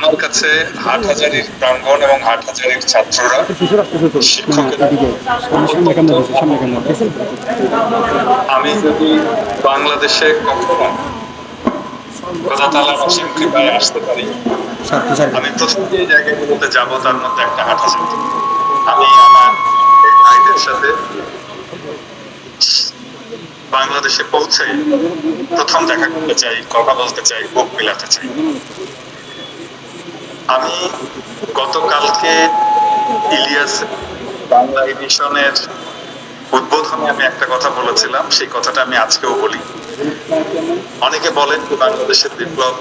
আমার কাছে হাটহাজারীর প্রাঙ্গণ এবং হাটহাজারীর ছাত্ররা, শিক্ষকেরা অত্যন্ত আমি যদি বাংলাদেশে কখনো খোদা তাআলার অসীম কৃপায় আসতে পারি, আমি প্রথম যে জায়গাগুলোতে যাব তার মধ্যে একটা হাটহাজারী। আমি আমার ভাইদের সাথে বাংলাদেশে পৌঁছে প্রথম দেখা করতে চাই, কথা বলতে চাই, বুক মিলাতে চাই। আমি গতকালকে ইলিয়াস বাংলা এডিশনের উদ্বোধনে আমি একটা কথা বলেছিলাম, সেই কথাটা আমি আজকেও বলি। অনেকে বলেন যে বাংলাদেশের বিপ্লব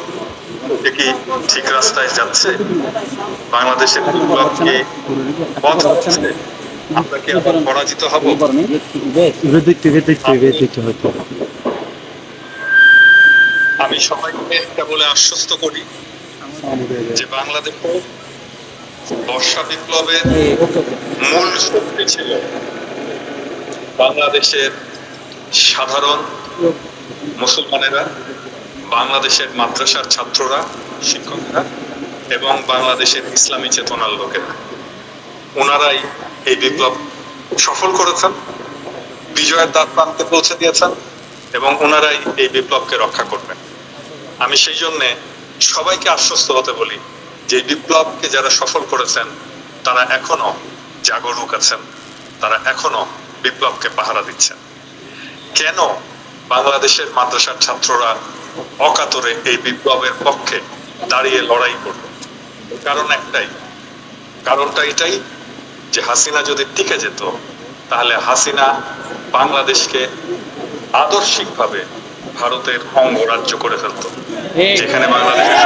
কি ঠিক রাস্তায় যাচ্ছে, বাংলাদেশের বিপ্লব কি পথ হচ্ছে, আমরা কি আবার পরাজিত হব? আমি সবাইকে এটা বলে আশ্বস্ত করি যে বাংলাদেশে বর্ষা বিপ্লবের মূল শক্তি ছিল বাংলাদেশের সাধারণ মুসলমানেরা, বাংলাদেশের মাদ্রাসার ছাত্ররা, শিক্ষকরা এবং বাংলাদেশের ইসলামী চেতনার লোকেরা। ওনারাই এই বিপ্লব সফল করেছেন, বিজয়ের দ্বার প্রান্তে পৌঁছে দিয়েছেন এবং ওনারাই এই বিপ্লবকে রক্ষা করবেন। আমি সেই জন্যে সবাইকে আশ্বস্ত হতে বলি যে বিপ্লবকে যারা সফল করেছেন তারা এখনো জাগরুক আছেন, তারা এখনো বিপ্লবকে পাহারা দিচ্ছেন। কেন বাংলাদেশের মাদ্রাসার ছাত্ররা অকাতরে এই বিপ্লবের পক্ষে দাঁড়িয়ে লড়াই করবে? কারণ একটাই, কারণটা এটাই যে হাসিনা যদি টিকে যেত তাহলে হাসিনা বাংলাদেশকে আদর্শিকভাবে ভারতের অঙ্গরাজ্য করে ফেলত, যেখানে বাংলাদেশের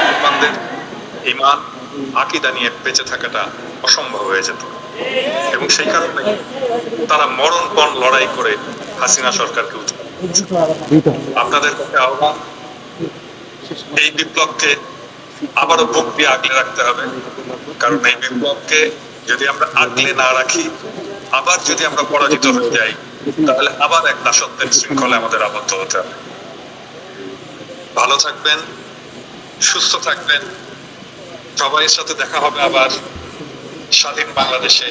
মুসলমানদের ঈমান আকীদা নিয়ে বেঁচে থাকাটা অসম্ভব হয়ে যেত। এবং সেই কারণে তারা মরণপণ লড়াই করে হাসিনা সরকারকে আপনাদের কাছে আহ্বান, এই বিপ্লবকে আবারও বুক দিয়ে আগলে রাখতে হবে। কারণ এই বিপ্লবকে যদি আমরা আগলে না রাখি, আবার যদি আমরা পরাজিত হয়ে যাই, তাহলে আবার এক দাসত্বের শৃঙ্খলে আমাদের আবদ্ধ হতে হবে। ভালো থাকবেন, সুস্থ থাকবেন, সবাইয়ের সাথে দেখা হবে আবার স্বাধীন বাংলাদেশে।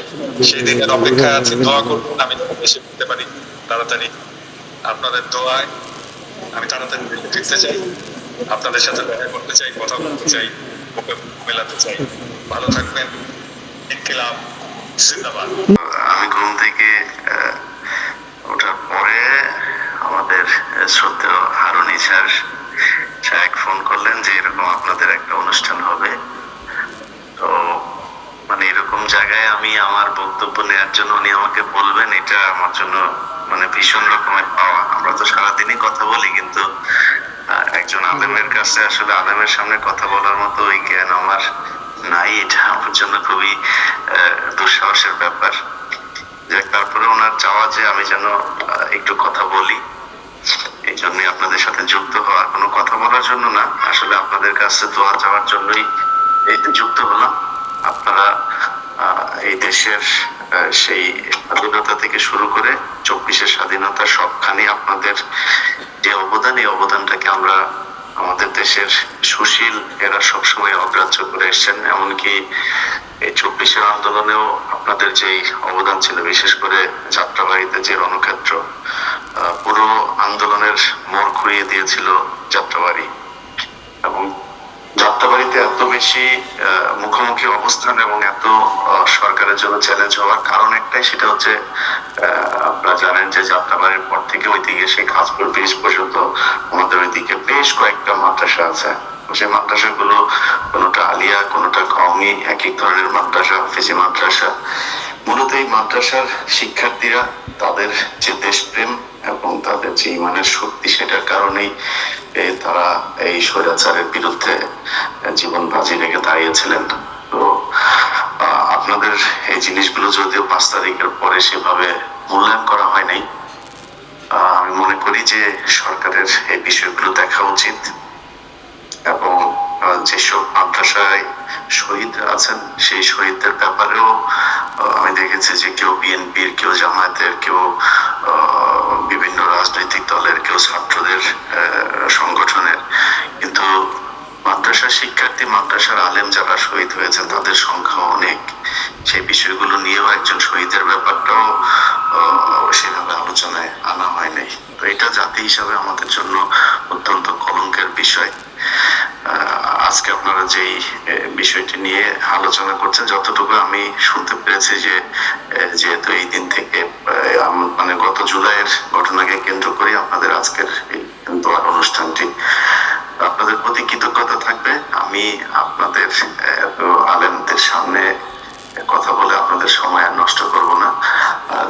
সেই দিনের অপেক্ষায় আছি, দোয়া করুন আমি দেশে ফিরতে পারি তাড়াতাড়ি। আপনাদের দোয়ায় আমি তাড়াতাড়ি ফিরতে চাই, আপনাদের সাথে দেখা করতে চাই, কথা বলতে চাই, মুখে মেলাতে চাই। ভালো থাকবেন। ইনকিলাব জিন্দাবাদ। আমি ঘুম থেকে ওঠার পরে আমাদের শ্রদ্ধেয় হারুন স্যার এক ফোন করলেন যে এরকম আপনাদের একটা অনুষ্ঠান হবে। তো মানে এরকম জায়গায় আমি আমার বক্তব্য নেওয়ার জন্য উনি আমাকে বলবেন, এটা আমার জন্য মানে ভীষণ রকমের পাওয়া। আমরা তো সারাদিনই কথা বলি, কিন্তু একজন আলেমের কাছে আসলে আলেমের সামনে কথা বলার মতো ওই জ্ঞান আমার নাই। এটা আমার জন্য খুবই দুঃসাহসের ব্যাপার। তারপরে ওনার চাওয়া যে আমি যেন একটু কথা বলি, এই জন্যই আপনাদের সাথে যুক্ত হওয়া, কোনো কথা বলার জন্য না, আসলে আপনাদের কাছে দোয়া চাওয়ার জন্যই এইতে যুক্ত হলাম। আপনারা এই দেশের সেই স্বাধীনতা থেকে শুরু করে 24-এর স্বাধীনতা সবখানে আপনাদের যে অবদান, এই অবদানটাকে আমরা আমাদের দেশের সুশীল এরা সবসময় অগ্রাহ্য করে এসছেন। এমনকি এই 24-এর আন্দোলনেও আপনাদের যে অবদান ছিল, বিশেষ করে যাত্রাবাড়িতে যে রণক্ষেত্র, পুরো আন্দোলনের মোড় ঘুরিয়ে দিয়েছিল যাত্রাবাড়ি। এবং যাত্রাবাড়িতে এত বেশি মুখোমুখি অবস্থান এবং এত সরকারের জন্য চ্যালেঞ্জ হওয়ার কারণ একটাই, সেটা হচ্ছে আপনারা জানেন যে যাত্রাবাড়ির পর থেকে ওইদিকে সেই খাসপুর ব্রিজ পর্যন্ত আমাদের ওইদিকে বেশ কয়েকটা মাদ্রাসা আছে। সেই মাদ্রাসাগুলো কোনোটা আলিয়া, কোনোটা কওমি, এক এক ধরনের মাদ্রাসা, হাফেজি মাদ্রাসা। মূলত এই মাদ্রাসার শিক্ষার্থীরা তাদের যে দেশপ্রেম এবং তাদের যে ইমানের শক্তি, সেটার কারণেই তারা এই স্বৈরাচারের বিরুদ্ধে জীবন বাজি রেখে দাঁড়িয়েছিলেন। তো আপনাদের এই জিনিসগুলো যদিও 5 তারিখের পরে সেভাবে মূল্যায়ন করা হয় নাই, আমি মনে করি যে সরকারের এই বিষয়গুলো দেখা উচিত। এবং যেসব মাদ্রাসায় শহীদ আছেন সেই শহীদদের ব্যাপারেও আমি দেখেছি যে কেউ বিএনপির, কেউ জামায়াতের, কেউ বিভিন্ন রাজনৈতিক দলের, কেউ ছাত্রদের সংগঠনের, কিন্তু মাদ্রাসার শিক্ষার্থী, মাদ্রাসার আলেম যারা শহীদ হয়েছেন তাদের সংখ্যা অনেক। সেই বিষয়গুলো নিয়েও একজন শহীদের ব্যাপারটাও সেভাবে আলোচনায় আনা হয় নাই। তো এটা জাতি হিসাবে আমাদের জন্য অত্যন্ত কলঙ্কের বিষয়। আজকে আপনারা যেই বিষয়টি নিয়ে আলোচনা করছেন, যতটুকু আমি শুনতে পেরেছি যে যেহেতু এই দিন থেকে মানে গত জুলাইয়ের ঘটনাকে কেন্দ্র করে আপনাদের আজকের এই দোয়ার অনুষ্ঠানটি, আপনাদের প্রতি কৃতজ্ঞতা থাকবে। আমি আপনাদের আলেমদের সামনে কথা বলে আপনাদের সময় আর নষ্ট করব না।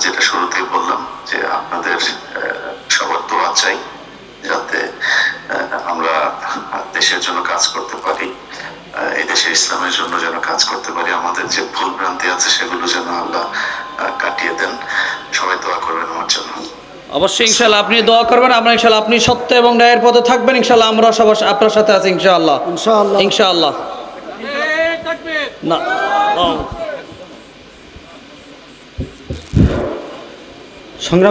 যেটা শুরুতেই বললাম যে আপনাদের সবার দোয়া চাই, যাতে আমরা দেশের জন্য কাজ করতে পারি, এই দেশের ইসলামের জন্য যেন কাজ করতে পারি। আমাদের যে ভুল ভ্রান্তি আছে সেগুলো যেন আল্লাহ কাটিয়ে দেন। সবাই দোয়া করবেন আমার জন্য। অবশ্যই ইনশাআল্লাহ আপনি দোয়া করবেন, আমরা ইনশাআল্লাহ আপনি সত্য এবং ন্যায়ের পথে থাকবেন, ইনশাআল্লাহ আমরা সবার আপনার সাথে আছি ইনশাআল্লাহ। ইনশাআল্লাহ না সংগ্রাম